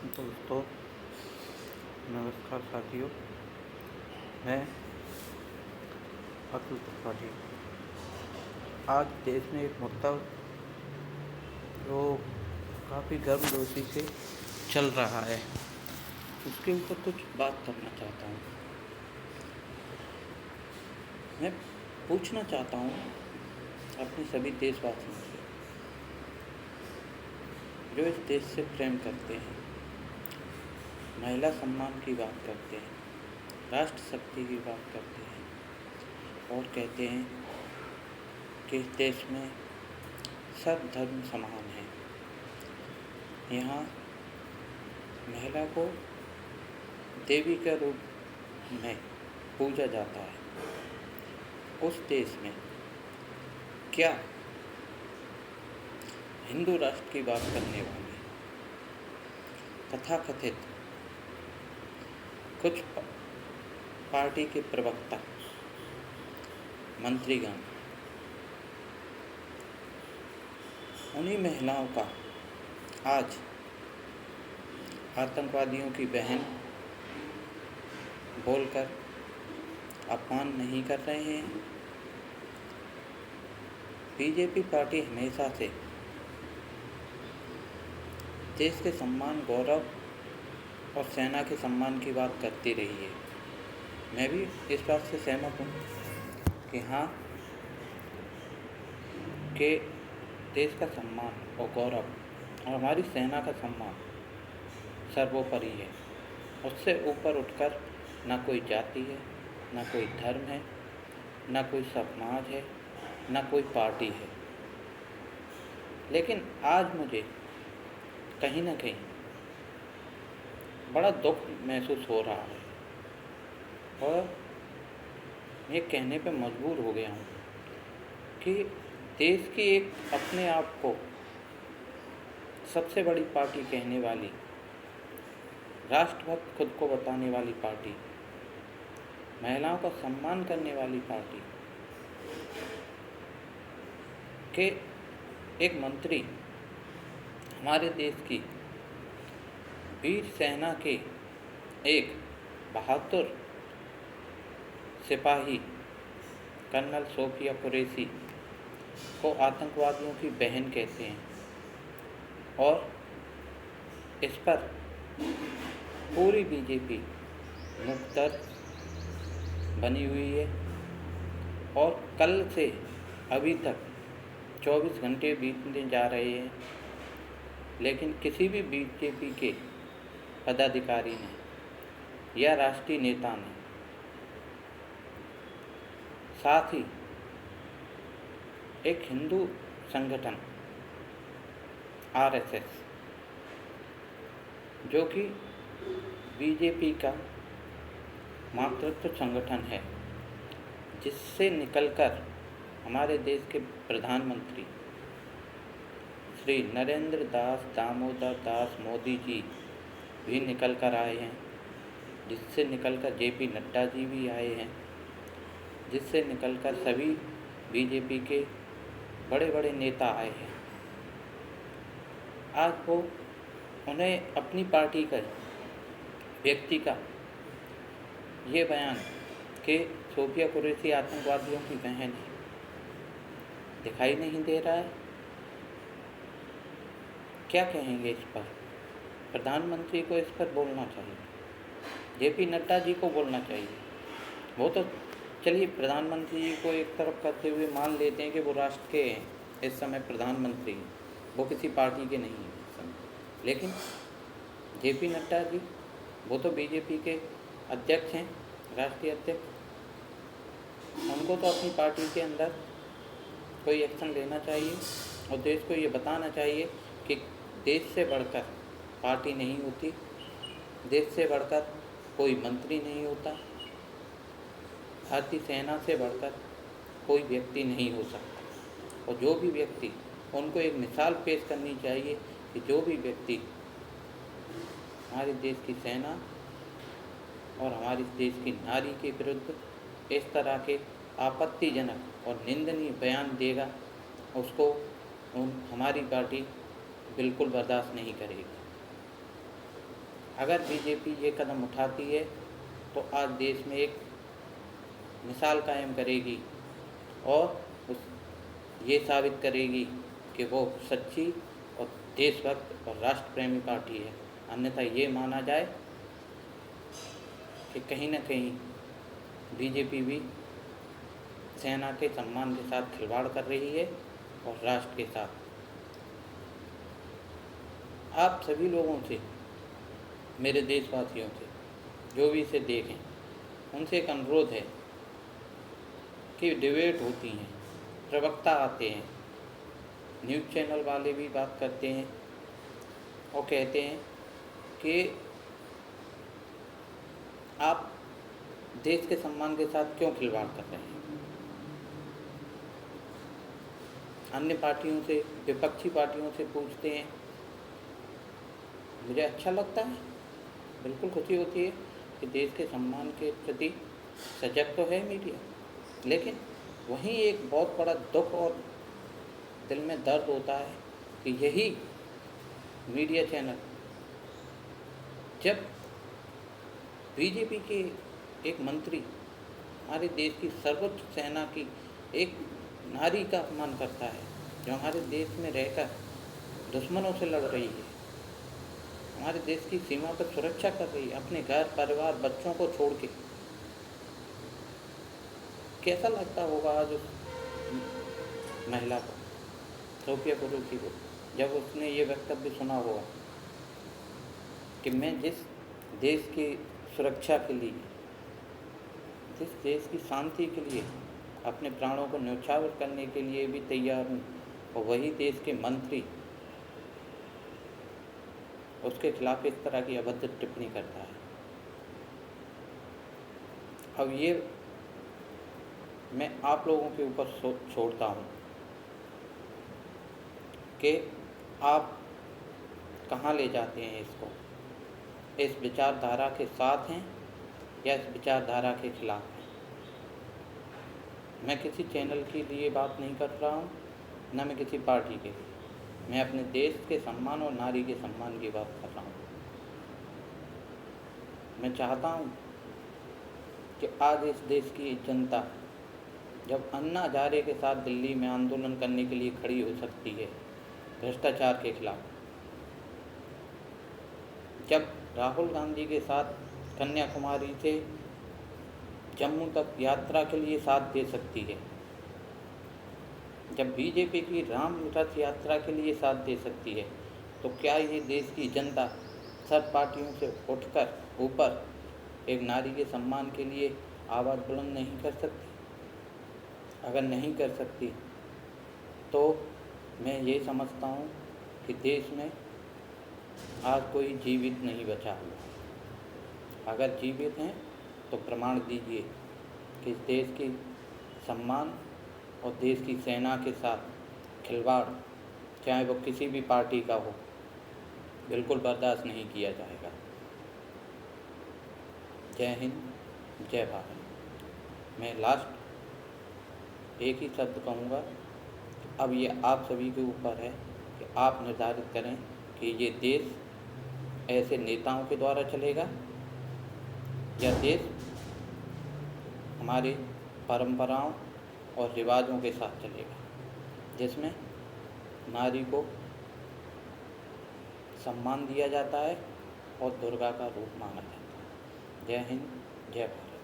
दोस्तों, नमस्कार साथियों। मैं अतुल त्रिपाठी। आज देश में एक मुद्दा जो काफ़ी गर्मजोशी से चल रहा है, उसके ऊपर कुछ बात करना चाहता हूँ। मैं पूछना चाहता हूँ अपने सभी देशवासियों से, जो इस देश से प्रेम करते हैं, महिला सम्मान की बात करते हैं, राष्ट्र शक्ति की बात करते हैं और कहते हैं कि इस देश में सब धर्म समान है। यहाँ महिला को देवी के रूप में पूजा जाता है। उस देश में क्या हिंदू राष्ट्र की बात करने वाले तथाकथित कुछ पार्टी के प्रवक्ता, मंत्रीगण उन्हीं महिलाओं का आज आतंकवादियों की बहन बोलकर अपमान नहीं कर रहे हैं? बीजेपी पार्टी हमेशा से देश के सम्मान, गौरव और सेना के सम्मान की बात करती रही है। मैं भी इस बात से सहमत हूँ कि हाँ, कि देश का सम्मान और गौरव और हमारी सेना का सम्मान सर्वोपरि है। उससे ऊपर उठकर ना कोई जाति है, ना कोई धर्म है, ना कोई समाज है, ना कोई पार्टी है। लेकिन आज मुझे कहीं ना कहीं बड़ा दुख महसूस हो रहा है और ये कहने पे मजबूर हो गया हूँ कि देश की एक अपने आप को सबसे बड़ी पार्टी कहने वाली, राष्ट्रभक्त खुद को बताने वाली पार्टी, महिलाओं का सम्मान करने वाली पार्टी के एक मंत्री हमारे देश की वीर सेना के एक बहादुर सिपाही कर्नल सोफिया कुरैशी को आतंकवादियों की बहन कहते हैं और इस पर पूरी बीजेपी मुख्तर बनी हुई है और कल से अभी तक 24 घंटे बीतने जा रहे हैं, लेकिन किसी भी बीजेपी के पदाधिकारी ने या राष्ट्रीय नेता ने, साथ ही एक हिंदू संगठन आरएसएस, जो कि बीजेपी का मातृत्व संगठन है, जिससे निकलकर हमारे देश के प्रधानमंत्री श्री नरेंद्र दास दामोदर दास मोदी जी भी निकल कर आए हैं, जिससे निकलकर जेपी नड्डा जी भी आए हैं, जिससे निकलकर सभी बीजेपी के बड़े बड़े नेता आए हैं। आज वो उन्हें अपनी पार्टी का व्यक्ति का ये बयान कि सोफिया कुरैशी आतंकवादियों की बहन है दिखाई नहीं दे रहा है। क्या कहेंगे इस पर? प्रधानमंत्री को इस पर बोलना चाहिए, जेपी नड्डा जी को बोलना चाहिए। वो तो चलिए, प्रधानमंत्री जी को एक तरफ करते हुए मान लेते हैं कि वो राष्ट्र के हैं, इस समय प्रधानमंत्री, वो किसी पार्टी के नहीं हैं इस समय। लेकिन जेपी नड्डा जी, वो तो बीजेपी के अध्यक्ष हैं, राष्ट्रीय अध्यक्ष। उनको तो अपनी पार्टी के अंदर कोई एक्शन लेना चाहिए और देश को ये बताना चाहिए कि देश से बढ़कर पार्टी नहीं होती, देश से बढ़कर कोई मंत्री नहीं होता, भारतीय सेना से बढ़कर कोई व्यक्ति नहीं हो सकता। और जो भी व्यक्ति, उनको एक मिसाल पेश करनी चाहिए कि जो भी व्यक्ति हमारे देश की सेना और हमारे देश की नारी के विरुद्ध इस तरह के आपत्तिजनक और निंदनीय बयान देगा, उसको हमारी पार्टी बिल्कुल बर्दाश्त नहीं करेगी। अगर बीजेपी ये कदम उठाती है तो आज देश में एक मिसाल कायम करेगी और उस ये साबित करेगी कि वो सच्ची और देशभक्त और राष्ट्र प्रेमी पार्टी है। अन्यथा ये माना जाए कि कहीं न कहीं बीजेपी भी सेना के सम्मान के साथ खिलवाड़ कर रही है और राष्ट्र के साथ। आप सभी लोगों से, मेरे देशवासियों से, जो भी इसे देखें, उनसे एक अनुरोध है कि डिबेट होती हैं, प्रवक्ता आते हैं, न्यूज़ चैनल वाले भी बात करते हैं और कहते हैं कि आप देश के सम्मान के साथ क्यों खिलवाड़ कर रहे हैं। अन्य पार्टियों से, विपक्षी पार्टियों से पूछते हैं, मुझे अच्छा लगता है, बिल्कुल खुशी होती है कि देश के सम्मान के प्रति सजग तो है मीडिया, लेकिन वहीं एक बहुत बड़ा दुख और दिल में दर्द होता है कि यही मीडिया चैनल जब बीजेपी के एक मंत्री हमारे देश की सर्वोच्च सेना की एक नारी का अपमान करता है, जो हमारे देश में रहकर दुश्मनों से लड़ रही है, हमारे देश की सीमा पर सुरक्षा कर रही है, अपने घर परिवार बच्चों को छोड़ के। कैसा लगता होगा आज उस महिला को, सोफिया कुरैशी को, जब उसने ये वक्तव्य सुना होगा कि मैं जिस देश की सुरक्षा के लिए, जिस देश की शांति के लिए अपने प्राणों को न्यौछावर करने के लिए भी तैयार हूँ, और वही देश के मंत्री उसके खिलाफ इस तरह की अभद्र टिप्पणी करता है। अब ये मैं आप लोगों के ऊपर छोड़ता हूँ कि आप कहाँ ले जाते हैं इसको, इस विचारधारा के साथ हैं या इस विचारधारा के खिलाफ हैं। मैं किसी चैनल के लिए बात नहीं कर रहा हूँ, न मैं किसी पार्टी के लिए, मैं अपने देश के सम्मान और नारी के सम्मान की बात कर रहा हूँ। मैं चाहता हूँ कि आज इस देश की जनता जब अन्ना हजारे के साथ दिल्ली में आंदोलन करने के लिए खड़ी हो सकती है भ्रष्टाचार के खिलाफ, जब राहुल गांधी के साथ कन्याकुमारी से जम्मू तक यात्रा के लिए साथ दे सकती है, जब बीजेपी की राम रथ यात्रा के लिए साथ दे सकती है, तो क्या ये देश की जनता सब पार्टियों से उठकर ऊपर एक नारी के सम्मान के लिए आवाज़ बुलंद नहीं कर सकती? अगर नहीं कर सकती तो मैं ये समझता हूँ कि देश में आज कोई जीवित नहीं बचा हुआ। अगर जीवित हैं तो प्रमाण दीजिए कि इस देश की सम्मान और देश की सेना के साथ खिलवाड़, चाहे वो किसी भी पार्टी का हो, बिल्कुल बर्दाश्त नहीं किया जाएगा। जय हिंद, जय भारत। मैं लास्ट एक ही शब्द कहूँगा, अब ये आप सभी के ऊपर है कि आप निर्धारित करें कि ये देश ऐसे नेताओं के द्वारा चलेगा या देश हमारे परंपराओं और रिवाजों के साथ चलेगा, जिसमें नारी को सम्मान दिया जाता है और दुर्गा का रूप माना जाता है। जय हिंद, जय भारत।